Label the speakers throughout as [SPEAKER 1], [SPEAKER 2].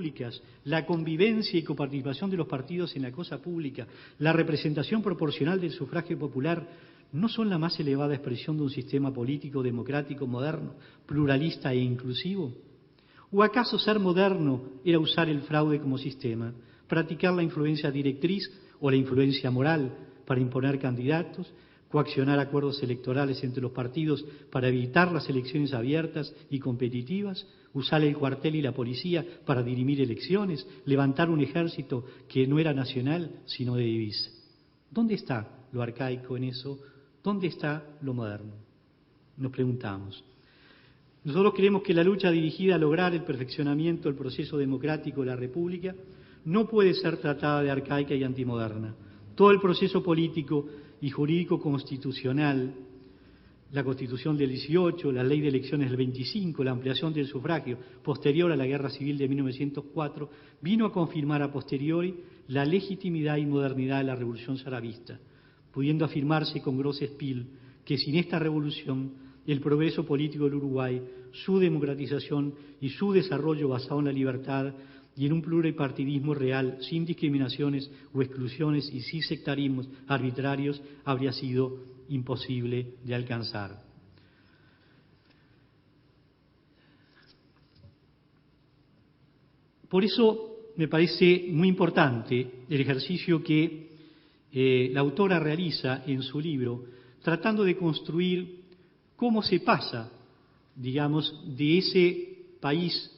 [SPEAKER 1] públicas, la convivencia y coparticipación de los partidos en la cosa pública, la representación proporcional del sufragio popular, ¿no son la más elevada expresión de un sistema político democrático moderno, pluralista e inclusivo? ¿O acaso ser moderno era usar el fraude como sistema, practicar la influencia directriz o la influencia moral para imponer candidatos, coaccionar acuerdos electorales entre los partidos para evitar las elecciones abiertas y competitivas, usar el cuartel y la policía para dirimir elecciones, levantar un ejército que no era nacional sino de divisa? ¿Dónde está lo arcaico en eso? ¿Dónde está lo moderno? Nos preguntamos. Nosotros creemos que la lucha dirigida a lograr el perfeccionamiento del proceso democrático de la República no puede ser tratada de arcaica y antimoderna. Todo el proceso político y jurídico constitucional, la Constitución del 18, la Ley de Elecciones del 25, la ampliación del sufragio posterior a la Guerra Civil de 1904, vino a confirmar a posteriori la legitimidad y modernidad de la Revolución Saravista, pudiendo afirmarse con Gros Spil que sin esta revolución el progreso político del Uruguay, su democratización y su desarrollo basado en la libertad y en un pluripartidismo real, sin discriminaciones o exclusiones y sin sectarismos arbitrarios, habría sido imposible de alcanzar. Por eso me parece muy importante el ejercicio que la autora realiza en su libro, tratando de construir cómo se pasa, digamos, de ese país,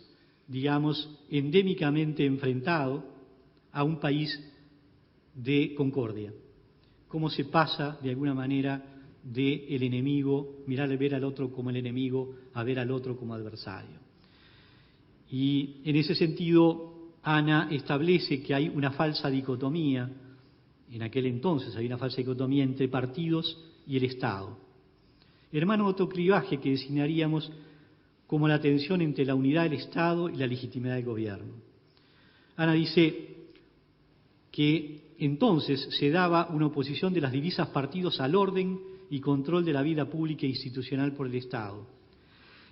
[SPEAKER 1] digamos, endémicamente enfrentado a un país de concordia. Cómo se pasa, de alguna manera, del enemigo, ver al otro como el enemigo, a ver al otro como adversario. Y en ese sentido, Ana establece que hay una falsa dicotomía, en aquel entonces había una falsa dicotomía entre partidos y el Estado. Hermano autoclivaje que designaríamos como la tensión entre la unidad del Estado y la legitimidad del gobierno. Ana dice que entonces se daba una oposición de las divisas partidos al orden y control de la vida pública e institucional por el Estado,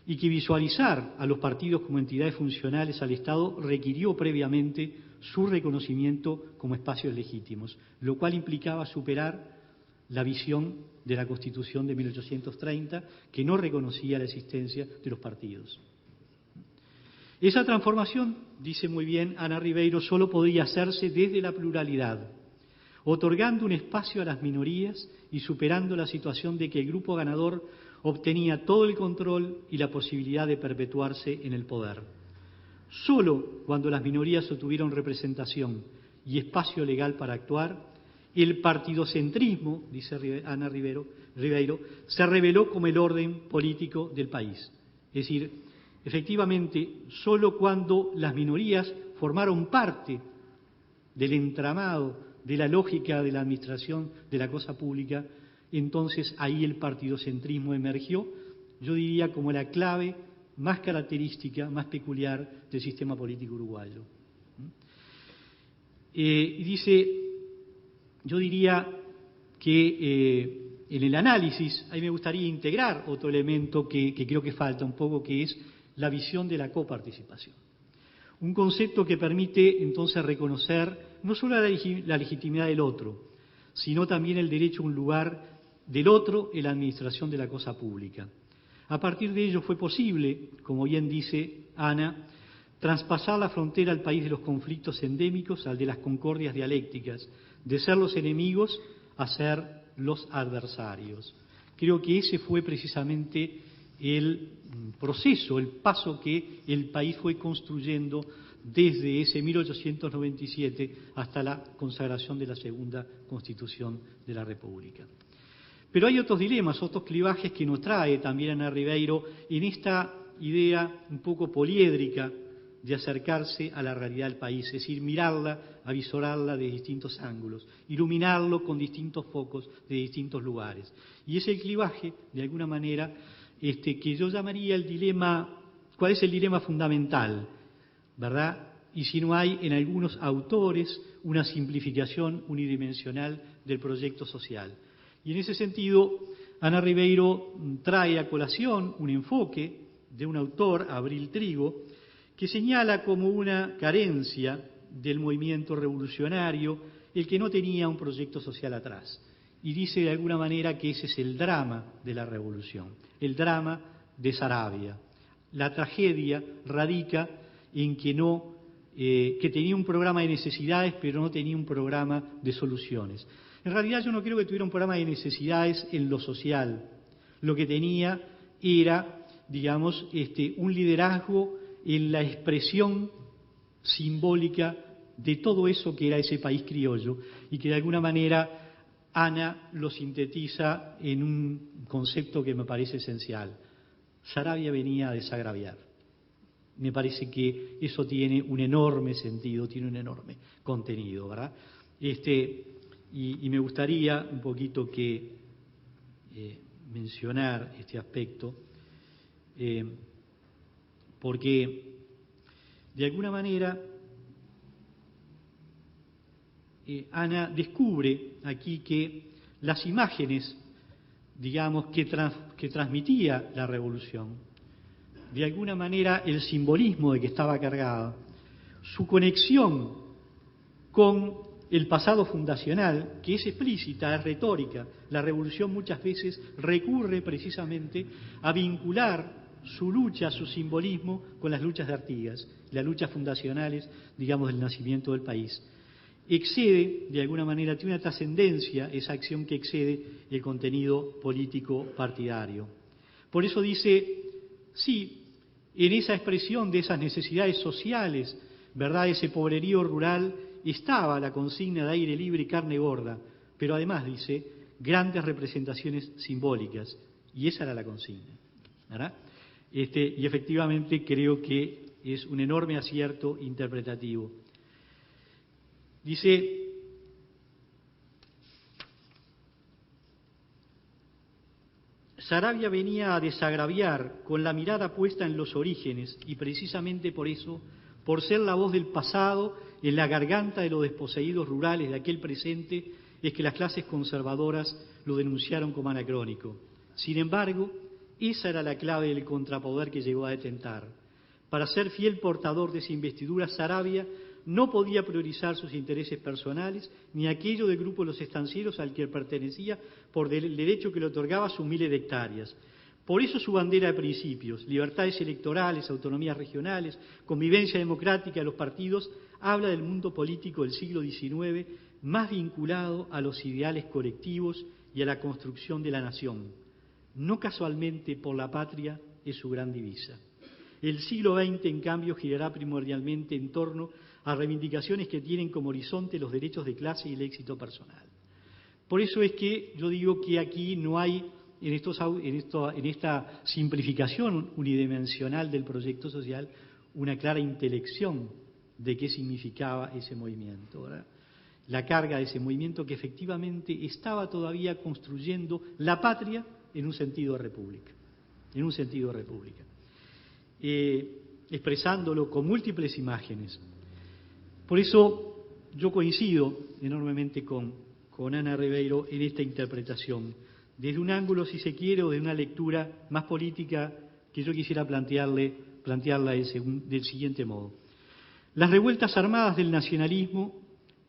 [SPEAKER 1] y que visualizar a los partidos como entidades funcionales al Estado requirió previamente su reconocimiento como espacios legítimos, lo cual implicaba superar la visión de la Constitución de 1830, que no reconocía la existencia de los partidos. Esa transformación, dice muy bien Ana Ribeiro, solo podía hacerse desde la pluralidad, otorgando un espacio a las minorías y superando la situación de que el grupo ganador obtenía todo el control y la posibilidad de perpetuarse en el poder. Solo cuando las minorías obtuvieron representación y espacio legal para actuar, el partidocentrismo, dice Ana Ribeiro, se reveló como el orden político del país. Es decir, efectivamente, solo cuando las minorías formaron parte del entramado, de la lógica de la administración de la cosa pública, entonces ahí el partidocentrismo emergió, yo diría como la clave más característica, más peculiar del sistema político uruguayo. Y dice, yo diría que en el análisis, ahí me gustaría integrar otro elemento que creo que falta un poco, que es la visión de la coparticipación. Un concepto que permite entonces reconocer no solo la legitimidad del otro, sino también el derecho a un lugar del otro en la administración de la cosa pública. A partir de ello fue posible, como bien dice Ana, traspasar la frontera al país de los conflictos endémicos al de las concordias dialécticas, de ser los enemigos a ser los adversarios. Creo que ese fue precisamente el proceso, el paso que el país fue construyendo desde ese 1897 hasta la consagración de la segunda Constitución de la República. Pero hay otros dilemas, otros clivajes que nos trae también Ana Ribeiro en esta idea un poco poliédrica de acercarse a la realidad del país, es decir, mirarla, avisorarla de distintos ángulos, iluminarlo con distintos focos de distintos lugares. Y es el clivaje, de alguna manera, que yo llamaría el dilema, ¿cuál es el dilema fundamental? ¿Verdad? Y si no hay en algunos autores una simplificación unidimensional del proyecto social. Y en ese sentido, Ana Ribeiro trae a colación un enfoque de un autor, Abril Trigo, que señala como una carencia del movimiento revolucionario el que no tenía un proyecto social atrás. Y dice de alguna manera que ese es el drama de la revolución, el drama de Saravia. La tragedia radica en que tenía un programa de necesidades, pero no tenía un programa de soluciones. En realidad yo no creo que tuviera un programa de necesidades en lo social. Lo que tenía era, digamos, un liderazgo en la expresión simbólica de todo eso que era ese país criollo y que de alguna manera Ana lo sintetiza en un concepto que me parece esencial. Saravia venía a desagraviar. Me parece que eso tiene un enorme sentido, tiene un enorme contenido, ¿verdad? Y me gustaría un poquito que mencionar este aspecto, porque de alguna manera Ana descubre aquí que las imágenes, digamos, que transmitía la revolución, de alguna manera el simbolismo de que estaba cargada, su conexión con el pasado fundacional, que es explícita, es retórica. La revolución muchas veces recurre precisamente a vincular su lucha, su simbolismo, con las luchas de Artigas, las luchas fundacionales, digamos, del nacimiento del país. Excede, de alguna manera, tiene una trascendencia, esa acción que excede el contenido político partidario. Por eso dice, sí, en esa expresión de esas necesidades sociales, ¿verdad?, ese pobrerío rural, estaba la consigna de aire libre y carne gorda, pero además, dice, grandes representaciones simbólicas, y esa era la consigna, ¿verdad? Y efectivamente creo que es un enorme acierto interpretativo. Dice, Saravia venía a desagraviar con la mirada puesta en los orígenes y precisamente por eso, por ser la voz del pasado en la garganta de los desposeídos rurales de aquel presente, es que las clases conservadoras lo denunciaron como anacrónico. Sin embargo, esa era la clave del contrapoder que llegó a detentar. Para ser fiel portador de esa investidura, Saravia no podía priorizar sus intereses personales ni aquello del grupo de los estancieros al que pertenecía por el derecho que le otorgaba sus miles de hectáreas. Por eso su bandera de principios, libertades electorales, autonomías regionales, convivencia democrática de los partidos, habla del mundo político del siglo XIX más vinculado a los ideales colectivos y a la construcción de la nación. No casualmente por la patria es su gran divisa. El siglo XX, en cambio, girará primordialmente en torno a reivindicaciones que tienen como horizonte los derechos de clase y el éxito personal. Por eso es que yo digo que aquí no hay, en esta simplificación unidimensional del proyecto social, una clara intelección de qué significaba ese movimiento, ¿verdad? La carga de ese movimiento que efectivamente estaba todavía construyendo la patria en un sentido de república, expresándolo con múltiples imágenes. Por eso yo coincido enormemente con Ana Ribeiro en esta interpretación, desde un ángulo, si se quiere, o de una lectura más política que yo quisiera plantearla del siguiente modo. Las revueltas armadas del nacionalismo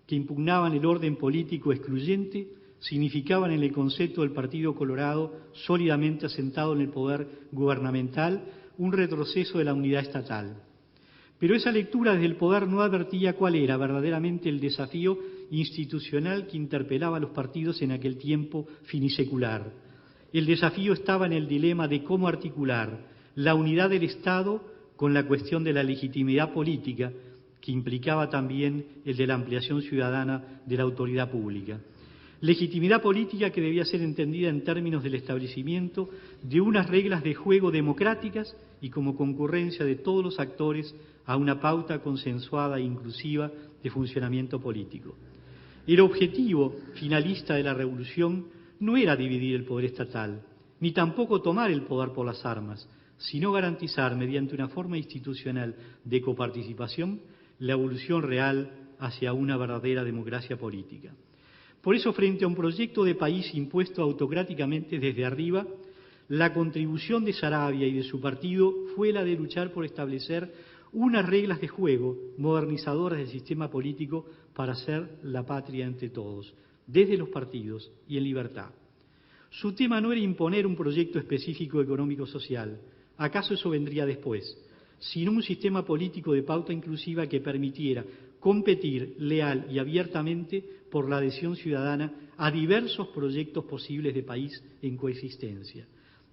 [SPEAKER 1] que impugnaban el orden político excluyente significaban en el concepto del Partido Colorado, sólidamente asentado en el poder gubernamental, un retroceso de la unidad estatal. Pero esa lectura desde el poder no advertía cuál era verdaderamente el desafío institucional que interpelaba a los partidos en aquel tiempo finisecular. El desafío estaba en el dilema de cómo articular la unidad del Estado con la cuestión de la legitimidad política, que implicaba también el de la ampliación ciudadana de la autoridad pública. Legitimidad política que debía ser entendida en términos del establecimiento de unas reglas de juego democráticas y como concurrencia de todos los actores a una pauta consensuada e inclusiva de funcionamiento político. El objetivo finalista de la revolución no era dividir el poder estatal, ni tampoco tomar el poder por las armas, sino garantizar mediante una forma institucional de coparticipación la evolución real hacia una verdadera democracia política. Por eso, frente a un proyecto de país impuesto autocráticamente desde arriba, la contribución de Saravia y de su partido fue la de luchar por establecer unas reglas de juego modernizadoras del sistema político para hacer la patria entre todos, desde los partidos y en libertad. Su tema no era imponer un proyecto específico económico-social, acaso eso vendría después, sino un sistema político de pauta inclusiva que permitiera competir leal y abiertamente por la adhesión ciudadana a diversos proyectos posibles de país en coexistencia.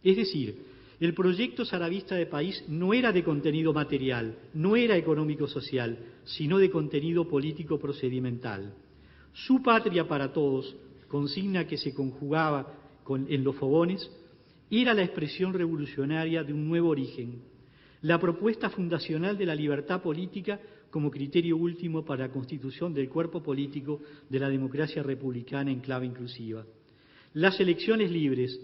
[SPEAKER 1] Es decir, el proyecto saravista de país no era de contenido material, no era económico-social, sino de contenido político-procedimental. Su patria para todos, consigna que se conjugaba en los fogones, era la expresión revolucionaria de un nuevo origen, la propuesta fundacional de la libertad política como criterio último para la constitución del cuerpo político de la democracia republicana en clave inclusiva. Las elecciones libres,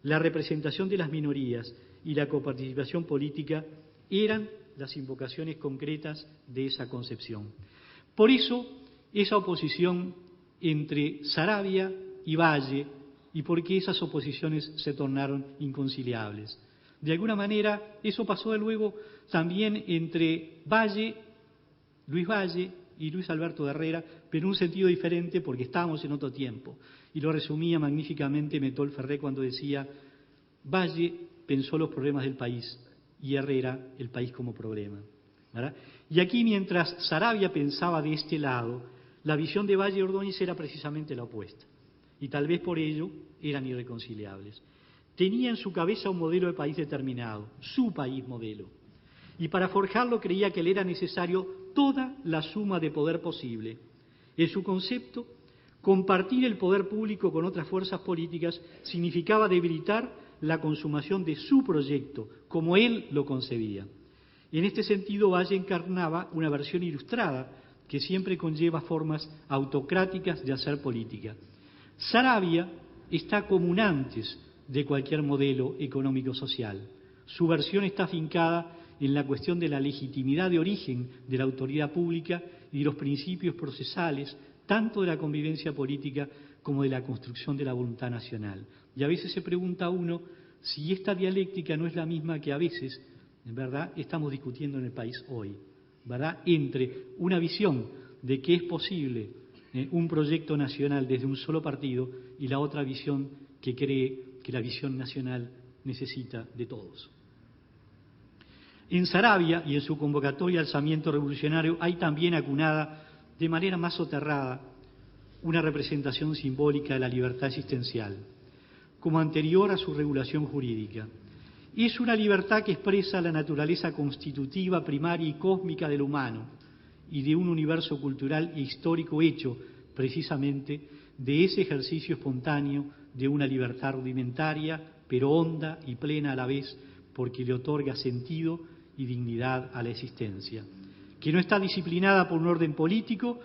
[SPEAKER 1] la representación de las minorías y la coparticipación política eran las invocaciones concretas de esa concepción. Por eso, esa oposición entre Saravia y Valle, y por qué esas oposiciones se tornaron inconciliables. De alguna manera, eso pasó de luego también entre Luis Valle y Luis Alberto de Herrera, pero en un sentido diferente porque estábamos en otro tiempo. Y lo resumía magníficamente Metol Ferré cuando decía, Valle pensó los problemas del país y Herrera el país como problema, ¿verdad? Y aquí, mientras Saravia pensaba de este lado, la visión de Valle y Ordóñez era precisamente la opuesta. Y tal vez por ello eran irreconciliables. Tenía en su cabeza un modelo de país determinado, su país modelo. Y para forjarlo creía que le era necesario toda la suma de poder posible. En su concepto, compartir el poder público con otras fuerzas políticas significaba debilitar la consumación de su proyecto, como él lo concebía. En este sentido, Valle encarnaba una versión ilustrada que siempre conlleva formas autocráticas de hacer política. Saravia está como un antes de cualquier modelo económico-social. Su versión está afincada en la cuestión de la legitimidad de origen de la autoridad pública y de los principios procesales, tanto de la convivencia política como de la construcción de la voluntad nacional. Y a veces se pregunta uno si esta dialéctica no es la misma que a veces, en verdad, estamos discutiendo en el país hoy, ¿verdad? Entre una visión de que es posible un proyecto nacional desde un solo partido y la otra visión que cree que la visión nacional necesita de todos. En Saravia y en su convocatoria al alzamiento revolucionario hay también acunada de manera más soterrada una representación simbólica de la libertad existencial, como anterior a su regulación jurídica. Es una libertad que expresa la naturaleza constitutiva, primaria y cósmica del humano y de un universo cultural e histórico hecho precisamente de ese ejercicio espontáneo de una libertad rudimentaria, pero honda y plena a la vez, porque le otorga sentido y dignidad a la existencia, que no está disciplinada por un orden político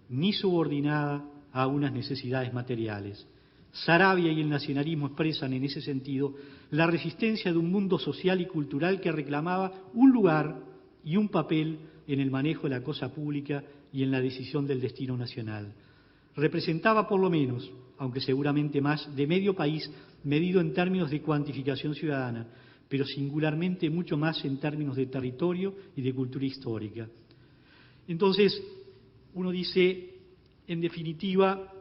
[SPEAKER 1] ni subordinada a unas necesidades materiales. Saravia y el nacionalismo expresan en ese sentido la resistencia de un mundo social y cultural que reclamaba un lugar y un papel en el manejo de la cosa pública y en la decisión del destino nacional. Representaba por lo menos, aunque seguramente más, de medio país medido en términos de cuantificación ciudadana, pero singularmente mucho más en términos de territorio y de cultura histórica. Entonces, uno dice, en definitiva,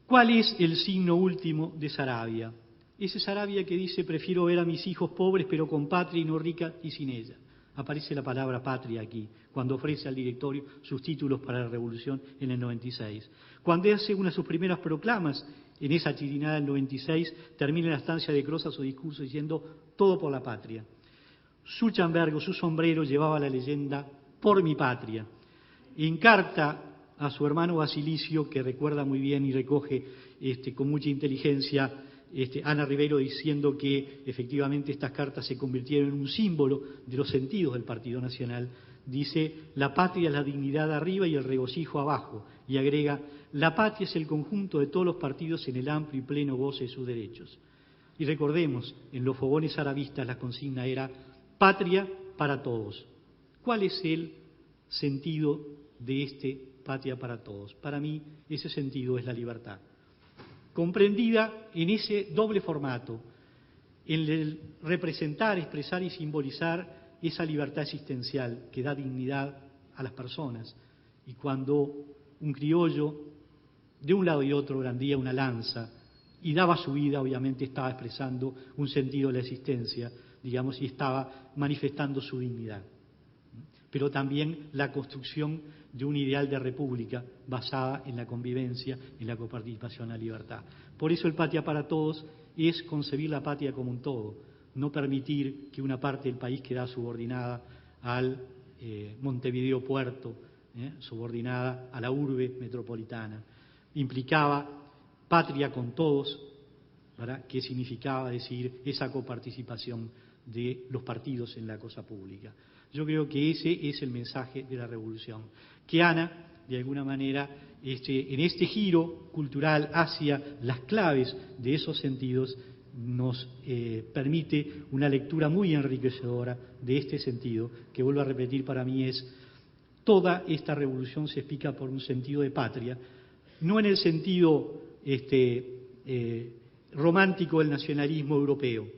[SPEAKER 1] ¿cuál es el signo último de Saravia? Ese Saravia que dice, prefiero ver a mis hijos pobres pero con patria y no rica y sin ella. Aparece la palabra patria aquí, cuando ofrece al directorio sus títulos para la revolución en el 96. Cuando hace una de sus primeras proclamas, en esa tirinada del 96, termina la estancia de Croza su discurso diciendo, todo por la patria. Su chambergo, su sombrero llevaba la leyenda, por mi patria. En carta a su hermano Basilicio, que recuerda muy bien y recoge con mucha inteligencia Ana Ribeiro, diciendo que efectivamente estas cartas se convirtieron en un símbolo de los sentidos del Partido Nacional. Dice, la patria es la dignidad arriba y el regocijo abajo. Y agrega, la patria es el conjunto de todos los partidos en el amplio y pleno goce de sus derechos. Y recordemos, en los fogones saravistas la consigna era patria para todos. ¿Cuál es el sentido de patria para todos? Para mí, ese sentido es la libertad, comprendida en ese doble formato, en el representar, expresar y simbolizar esa libertad existencial que da dignidad a las personas. Y cuando un criollo de un lado y otro brandía una lanza y daba su vida, obviamente estaba expresando un sentido de la existencia, digamos, y estaba manifestando su dignidad. Pero también la construcción de un ideal de república basada en la convivencia, en la coparticipación, la libertad. Por eso el Patria para Todos es concebir la patria como un todo, no permitir que una parte del país quede subordinada al Montevideo Puerto, subordinada a la urbe metropolitana. Implicaba patria con todos, ¿verdad?, que significaba decir esa coparticipación de los partidos en la cosa pública. Yo creo que ese es el mensaje de la revolución, que Ana, de alguna manera, en este giro cultural hacia las claves de esos sentidos, nos permite una lectura muy enriquecedora de este sentido, que vuelvo a repetir, para mí es: toda esta revolución se explica por un sentido de patria, no en el sentido romántico del nacionalismo europeo,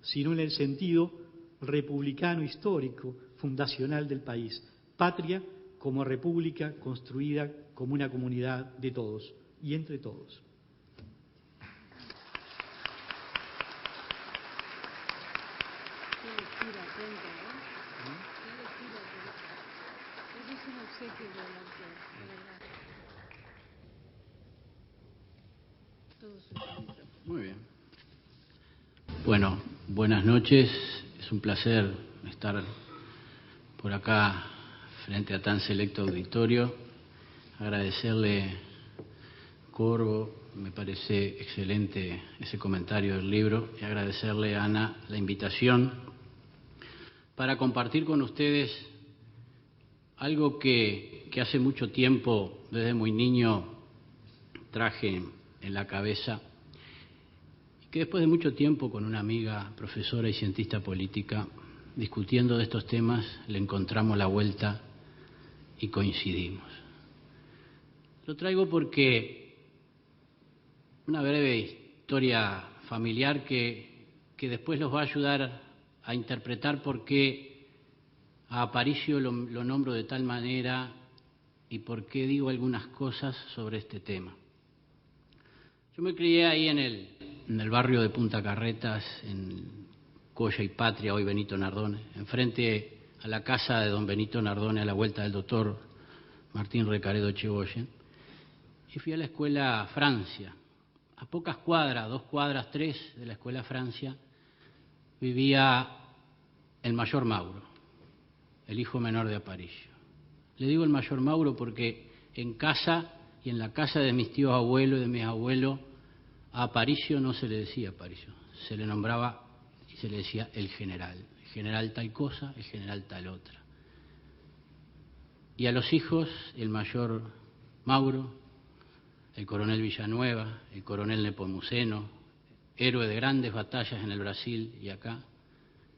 [SPEAKER 1] sino en el sentido republicano histórico, fundacional del país. Patria como república construida como una comunidad de todos y entre todos.
[SPEAKER 2] Muy bien. Bueno, buenas noches. Es un placer estar por acá frente a tan selecto auditorio. Agradecerle, Corvo, me parece excelente ese comentario del libro, y agradecerle a Ana la invitación para compartir con ustedes algo que hace mucho tiempo, desde muy niño, traje en la cabeza, y que después de mucho tiempo con una amiga, profesora y cientista política, discutiendo de estos temas, le encontramos la vuelta y coincidimos. Lo traigo porque una breve historia familiar que después los va a ayudar a interpretar por qué a Aparicio lo nombro de tal manera y por qué digo algunas cosas sobre este tema. Yo me crié ahí en el barrio de Punta Carretas, en Coya y Patria, hoy Benito Nardone, enfrente a la casa de don Benito Nardone, a la vuelta del doctor Martín Recaredo Echegoyen, y fui a la escuela Francia. A pocas cuadras, 2 cuadras, 3 de la escuela Francia, vivía el mayor Mauro, el hijo menor de Aparicio. Le digo el mayor Mauro porque en casa y en la casa de mis tíos abuelos y de mis abuelos, a Aparicio no se le decía Aparicio, se le nombraba y se le decía el general tal cosa, el general tal otra. Y a los hijos, el mayor Mauro, el coronel Villanueva, el coronel Nepomuceno, héroe de grandes batallas en el Brasil y acá,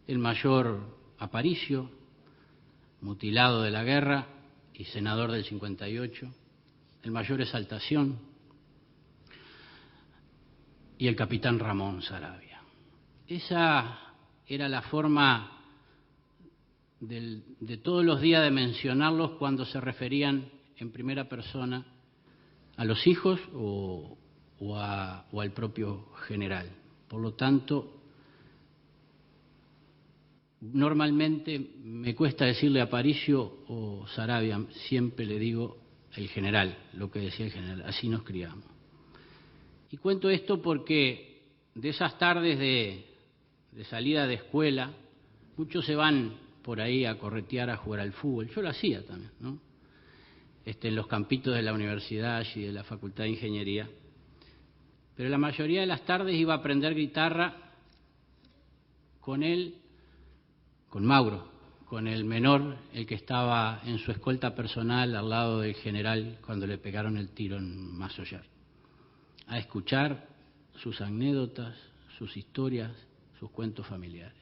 [SPEAKER 2] el mayor Aparicio, mutilado de la guerra y senador del 58, el mayor Exaltación y el capitán Ramón Saravia. Esa era la forma de todos los días de mencionarlos cuando se referían en primera persona a los hijos o al propio general. Por lo tanto, normalmente me cuesta decirle Aparicio o Saravia, siempre le digo el general, lo que decía el general, así nos criamos. Y cuento esto porque de esas tardes de salida de escuela, muchos se van por ahí a corretear, a jugar al fútbol. Yo lo hacía también, ¿no? En los campitos de la universidad y de la Facultad de Ingeniería. Pero la mayoría de las tardes iba a aprender guitarra con él, con Mauro, con el menor, el que estaba en su escolta personal al lado del general cuando le pegaron el tiro en Massollar, a escuchar sus anécdotas, sus historias, sus cuentos familiares.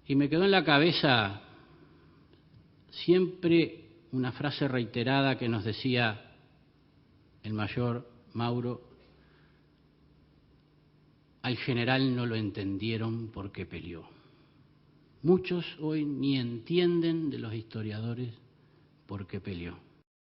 [SPEAKER 2] Y me quedó en la cabeza siempre una frase reiterada que nos decía el mayor Mauro: al general no lo entendieron porque peleó. Muchos hoy ni entienden de los historiadores por qué peleó.